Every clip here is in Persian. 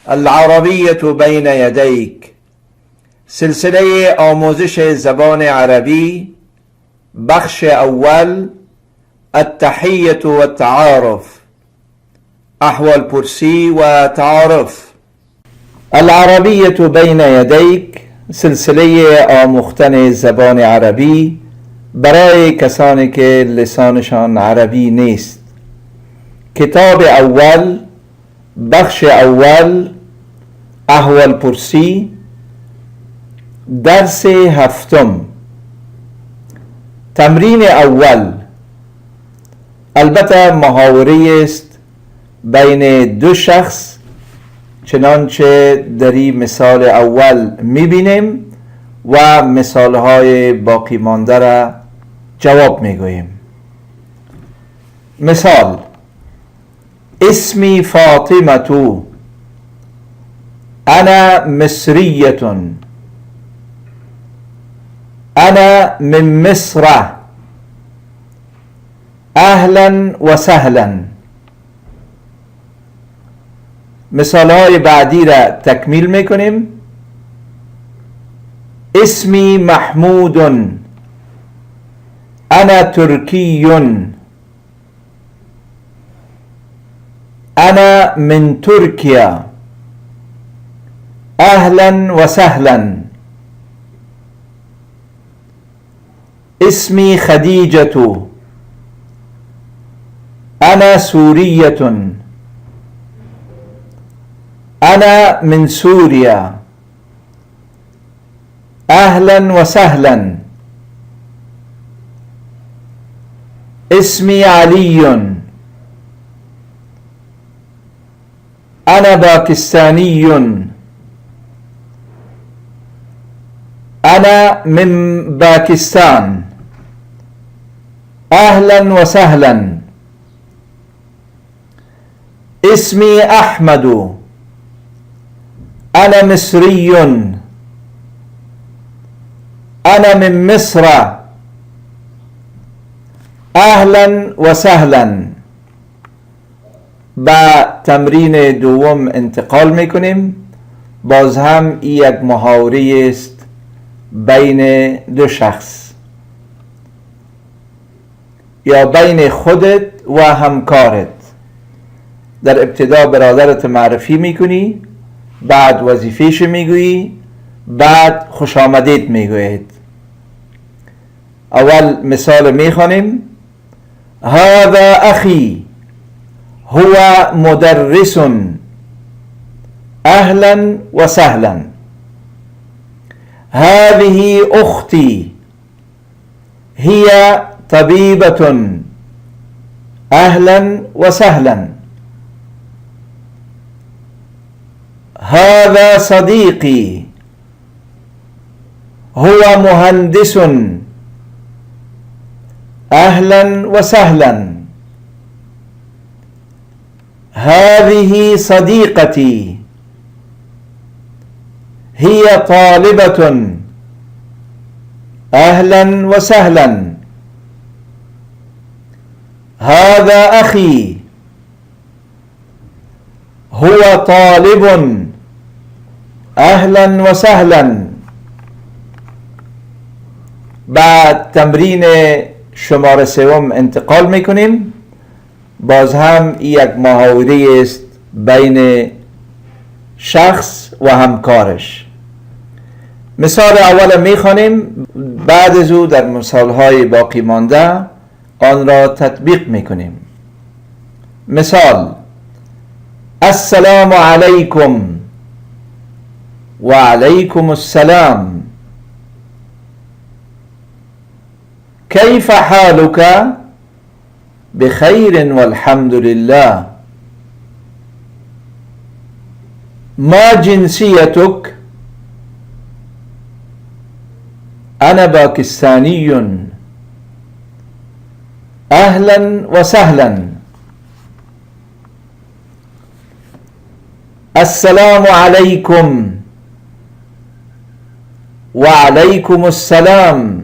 العربية بين يديك، سلسله آموزش زبان عربی، بخش اول، التحیة و التعارف، احوال پرسی و تعارف. العربیة بین یدیک، سلسله آموختن زبان عربی برای کسانی که لسانشان عربی نیست. کتاب اول، بخش اول، احوال پرسی، درس هفتم. تمرین اول، البته محاوره است بین دو شخص، چنانچه در این مثال اول میبینیم و مثالهای باقی مانده را جواب میگوییم. مثال: اسمی فاطمة، انا مصریة، انا من مصر، اهلا و سهلا. مثالهای بعدی را تکمیل میکنیم. اسمی محمود، انا ترکی، انا من ترکیا، اهلا و سهلا. اسمی خدیجة، انا سوریة، انا من سوريا، اهلا و سهلا. اسمی علی، انا باکستانی، انا من باکستان، اهلا و سهلا. اسمی احمد، انا مصری، انا من مصر، اهلا و سهلا. با تمرین دوم انتقال میکنیم. باز هم یک محاوره است بین دو شخص یا بین خودت و همکارت. در ابتدا برادرت معرفی میکنی، بعد وظیفهش میگویی، بعد خوش آمدید میگویید. اول مثال میخوانیم. هذا اخی، هو مدرس، اهلا و سهلا. هذه اختی، هي طبیبة، اهلا و سهلا. هذا صديقي، هو مهندس، اهلا و سهلا. هذه صديقتي، هي طالبة، اهلا و سهلا. هذا اخي، هو طالب، اهلا و سهلا. بعد تمرین شماره سوم انتقال میکنیم. باز هم یک محاوره است بین شخص و همکارش. مثال اول میخوانیم، بعد از او در مثالهای باقی مانده آن را تطبیق میکنیم. مثال: السلام علیکم. و علیکم السلام. کیف حالک؟ بخیر والحمد لله. ما جنسیتک؟ انا باکستانی، اهلا و سهلا. السلام علیکم. و علیکم السلام.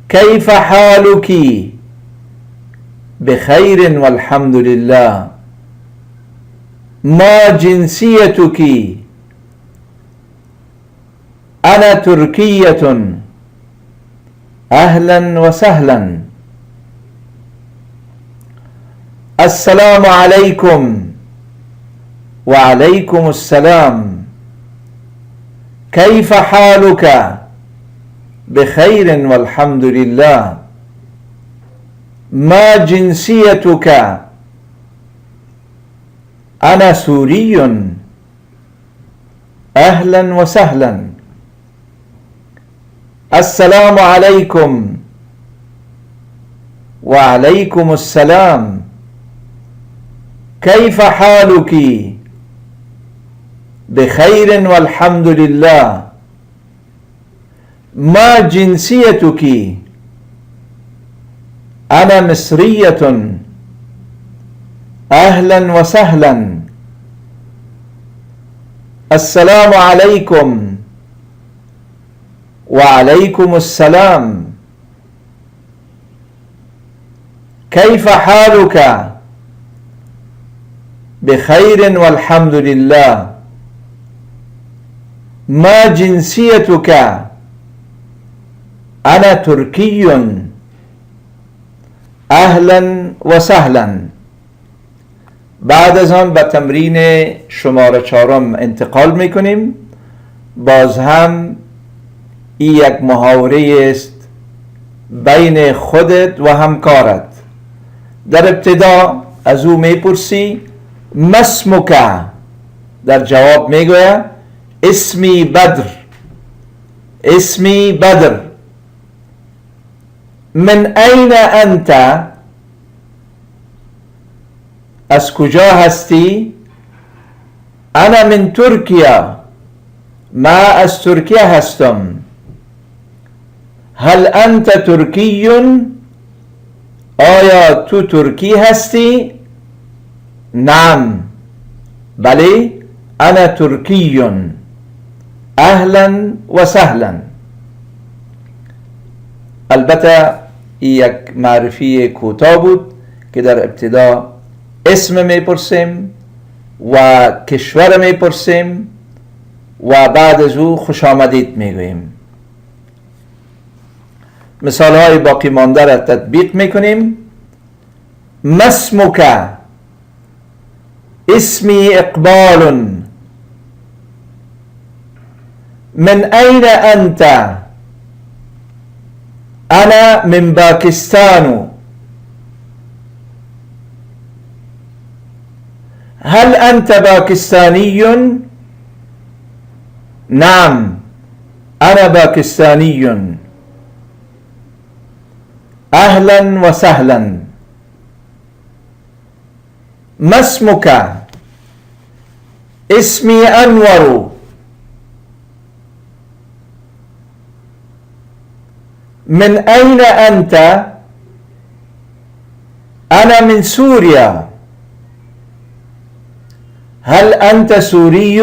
کیف حالک؟ بخیر والحمد لله. ما جنسيتك؟ أنا تركية. أهلا وسهلا. السلام عليكم. وعليكم السلام. كيف حالك؟ بخير والحمد لله. ما جنسيتك؟ أنا سوري. أهلا وسهلا. السلام عليكم. وعليكم السلام. كيف حالك؟ بخير والحمد لله. ما جنسيتك؟ أنا مصرية. أهلا وسهلا. السلام عليكم. وعليكم السلام. كيف حالك؟ بخير والحمد لله. ما جنسيتك؟ أنا تركي. أهلا وسهلا. بعد از آن به تمرین شماره 4 انتقال میکنیم. باز هم این یک محاوره است بین خودت و همکارت. در ابتدا از او میپرسی ما اسمک؟ در جواب میگوید اسمی بدر. اسمی بدر. من این انت؟ از کجا هستی؟ انا من ترکیه. ما از ترکیه هستم. هل انت ترکی؟ آیا تو ترکی هستی؟ نعم. بله انا ترکی. اهلا و سهلا. البته یک معرفی کوتاه بود که در ابتدا اسم میپرسیم و کشور میپرسیم و بعد از او خوش آمدید میگوییم. مثال های باقی مانده را تطبیق میکنیم. ما اسمک؟ اسمی اقبال. من این انت؟ انا من باکستان. هل انت باکستانی؟ نعم انا باکستانی. اهلا وسهلا. ما اسمك؟ اسمي انور. من اين انت؟ انا من سوريا. هل انت سوري؟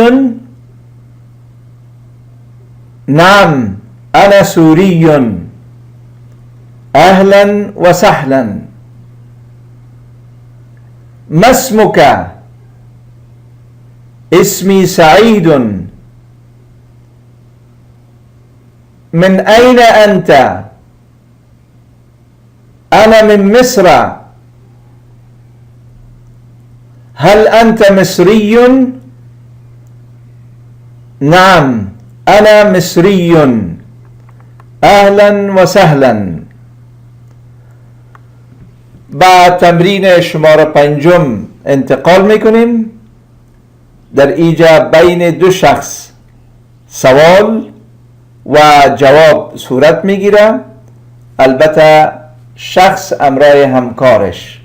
نعم انا سوري. اهلا وسهلا. ما اسمك؟ اسمي سعيد. من اين انت؟ انا من مصر. هل انت مصري؟ نعم انا مصري. اهلا وسهلا. با تمرین شماره 5 انتقال میکنیم. در اینجا بین دو شخص سوال و جواب صورت میگیره. البته شخص امرای همکارش.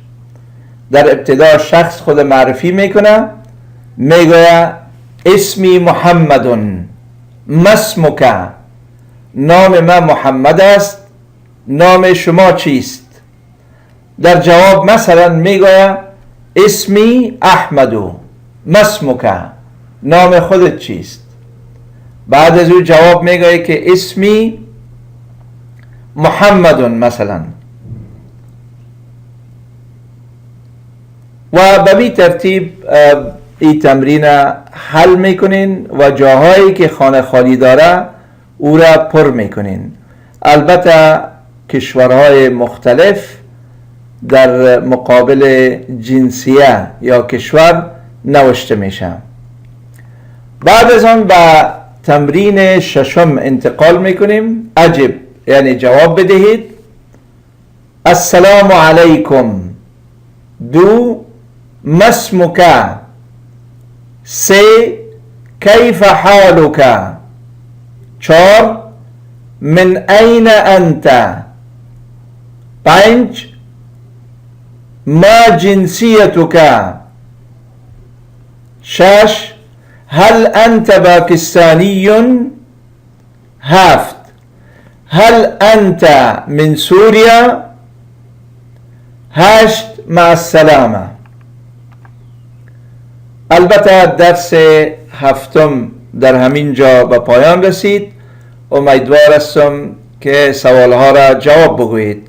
در ابتدا شخص خود معرفی میکنه. میگوید اسمی محمد. ما اسمک؟ نام من محمد است. نام شما چیست؟ در جواب مثلا میگوید اسمی احمد. ما اسمک؟ نام خودت چیست؟ بعد از او جواب میگوید که اسمی محمد مثلا. و به این ترتیب این تمرین حل میکنین و جاهایی که خانه خالی داره او را پر میکنین. البته کشورهای مختلف در مقابل جنسیه یا کشور نوشته میشه. بعد از آن به تمرین ششم انتقال میکنیم. اجب یعنی جواب بدهید. السلام علیکم. دو ما اسمك. سه کیف حالک. چهار من این انت. پنج ما جنسیتک. شش هل انت باکستانی. هفت هل انت من سوریا. هشت مع السلامه. البته درس هفتم در همین جا به پایان رسید. امیدوار هستم که سوالها را جواب بگویید.